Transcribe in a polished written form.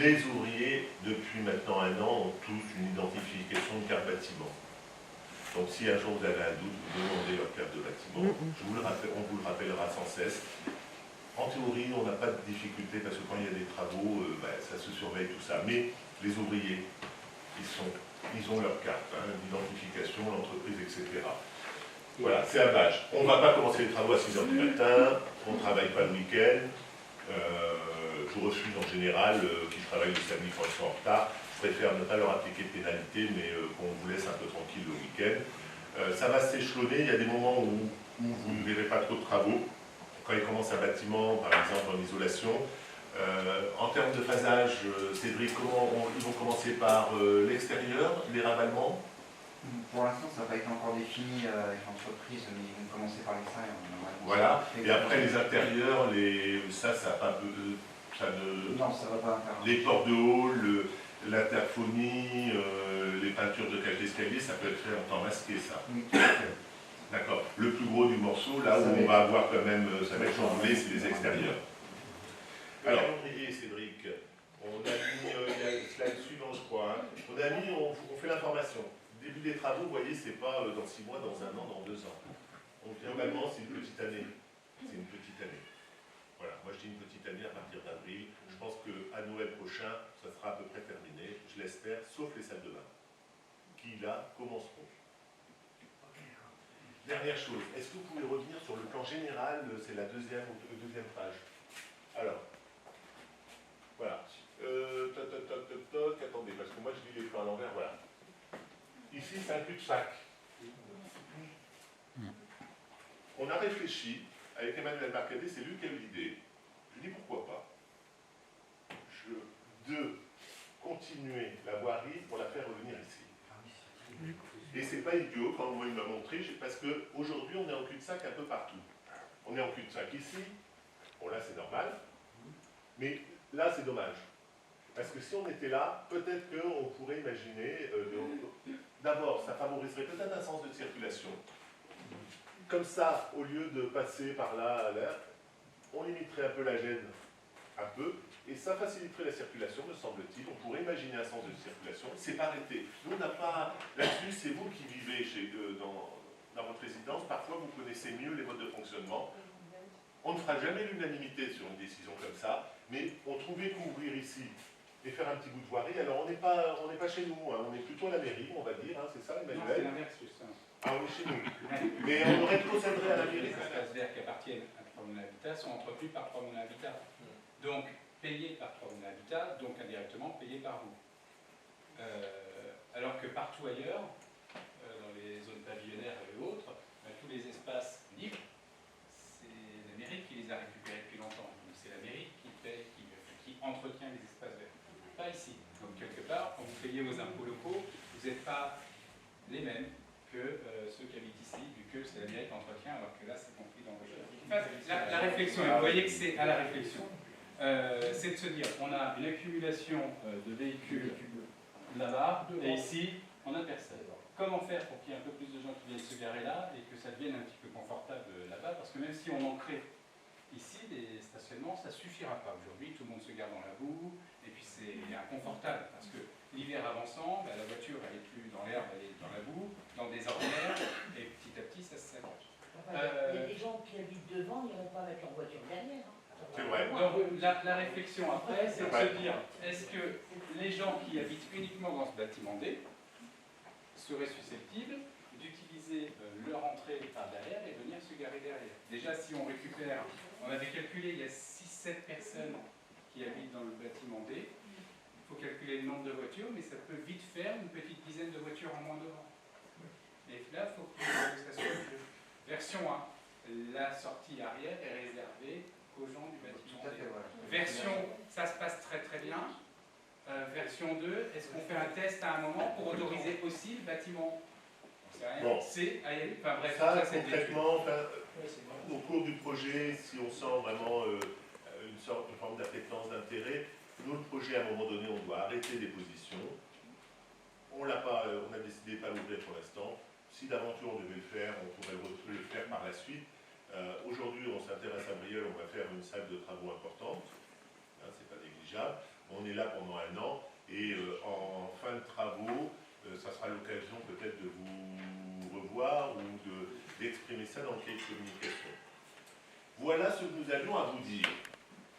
les ouvriers, depuis maintenant 1 an, ont tous une identification de carte bâtiment. Donc si un jour vous avez un doute, vous demandez leur carte de bâtiment. On vous le rappellera sans cesse. En théorie, on n'a pas de difficulté parce que quand il y a des travaux, ça se surveille tout ça. Mais les ouvriers, ils ont leur carte d'identification, l'entreprise, etc. Voilà, c'est un badge. On ne va pas commencer les travaux à 6 h du matin, on ne travaille pas le week-end. Je refuse en général qu'ils travaillent le samedi quand ils sont en retard. Je préfère ne pas leur appliquer de pénalité, mais qu'on vous laisse un peu tranquille le week-end. Ça va s'échelonner, il y a des moments où vous ne verrez pas trop de travaux. Quand ils commencent un bâtiment, par exemple en isolation. En termes de phasage, Cédric, ils vont commencer par l'extérieur, les ravalements? Pour l'instant, ça n'a pas été encore défini avec l'entreprise, mais ils vont commencer par l'extérieur. Voilà, et après les intérieurs, ça pas non, ça va pas faire. Les portes de hall, l'interphonie, les peintures de cage d'escalier, ça peut être fait en temps masqué, ça. Oui. D'accord. Le plus gros du morceau, là où on va avoir quand même, ça va être chamboulé, c'est les extérieurs. Alors, Cédric, on a mis, il y a le slide suivant, je crois. On a mis, on fait l'information. Début des travaux, vous voyez, c'est pas dans 6 mois, dans 1 an, dans 2 ans. Donc, globalement, c'est une petite année. C'est une petite année. Voilà, moi je dis une petite année à partir d'avril. Je pense qu'à Noël prochain, ça sera à peu près terminé, je l'espère, sauf les salles de bain, qui là commenceront. Dernière chose, est-ce que vous pouvez revenir sur le plan général, c'est la deuxième page. Alors, voilà. Attendez, parce que moi je lis les plans à l'envers, voilà. Ici c'est un cul-de-sac. On a réfléchi, avec Emmanuel Marcadet, c'est lui qui a eu l'idée. Je dis pourquoi pas. De continuer la voirie pour la faire revenir ici. Et c'est pas idiot quand moi il m'a montré, parce qu'aujourd'hui on est en cul-de-sac un peu partout. On est en cul-de-sac ici, bon là c'est normal, mais là c'est dommage. Parce que si on était là, peut-être qu'on pourrait imaginer, d'abord ça favoriserait peut-être un sens de circulation. Comme ça, au lieu de passer par là, on limiterait un peu la gêne, un peu, et ça faciliterait la circulation, me semble-t-il. On pourrait imaginer un sens de circulation, c'est pas arrêté. Nous, on n'a pas... Là-dessus, c'est vous qui vivez dans votre résidence. Parfois, vous connaissez mieux les modes de fonctionnement. On ne fera jamais l'unanimité sur une décision comme ça, mais on trouvait qu'ouvrir ici et faire un petit bout de voirie, alors on n'est pas chez nous, hein, on est plutôt à la mairie, on va dire, hein, c'est ça, Emmanuel? Non, c'est l'inverse, c'est ça. Ah, on est chez nous. Mais on aurait procédé à la mairie. Les espaces verts qui appartiennent à Promenade Habitat sont entretenus par Promenade Habitat. Donc, payés par Promenade Habitat, donc indirectement payés par vous. Alors que partout ailleurs, dans les zones pavillonnaires et autres, tous les espaces libres, c'est la mairie qui les a récupérés depuis longtemps. Donc c'est la mairie qui paye, qui entretient les espaces verts. Pas ici. Donc quelque part, quand vous payez vos impôts locaux, vous n'êtes pas les mêmes que ceux qui habitent ici, vu que c'est la mairie qui entretient, alors que là c'est compris dans le jeu. La réflexion, vous voyez que c'est à la réflexion. C'est de se dire, on a une accumulation de véhicules là-bas, et ici, on a personne. Comment faire pour qu'il y ait un peu plus de gens qui viennent se garer là, et que ça devienne un petit peu confortable là-bas, parce que même si on en crée ici, les stationnements, ça ne suffira pas. Aujourd'hui, tout le monde se gare dans la boue, et puis c'est inconfortable, parce que l'hiver avançant, la voiture, elle n'est plus dans l'herbe, elle est dans la boue, dans des ornières, et petit à petit, ça se saccage. Il y a des gens qui habitent devant, ils n'iront pas mettre leur voiture derrière. C'est vrai. Donc la réflexion après, c'est de se dire, est-ce que les gens qui habitent uniquement dans ce bâtiment D seraient susceptibles d'utiliser leur entrée par derrière et venir se garer derrière? Déjà, si on récupère, on avait calculé, il y a 6-7 personnes qui habitent dans le bâtiment D, il faut calculer le nombre de voitures, mais ça peut vite faire une petite dizaine de voitures en moins devant. Et là, il faut que ça soit le jeu. Version 1, la sortie arrière est réservée aux gens du bâtiment D. Version, ça se passe très très bien. Version 2, est-ce qu'on fait un test à un moment pour autoriser aussi le bâtiment? Bon. C'est à y aller. Enfin bref, Ça, c'est concrètement, au cours du projet, si on sent vraiment une forme d'appétence, d'intérêt, nous, le projet, à un moment donné, on doit arrêter les positions. On a décidé de ne pas l'ouvrir pour l'instant. Si d'aventure on devait le faire, on pourrait le faire par la suite. Aujourd'hui, on s'intéresse à Brieul, on va faire une salle de travaux importante. Hein, c'est pas négligeable. on est là pendant un an, et en fin de travaux, ça sera l'occasion peut-être de vous revoir ou d'exprimer ça dans le cahier de communication. Voilà ce que nous avions à vous dire.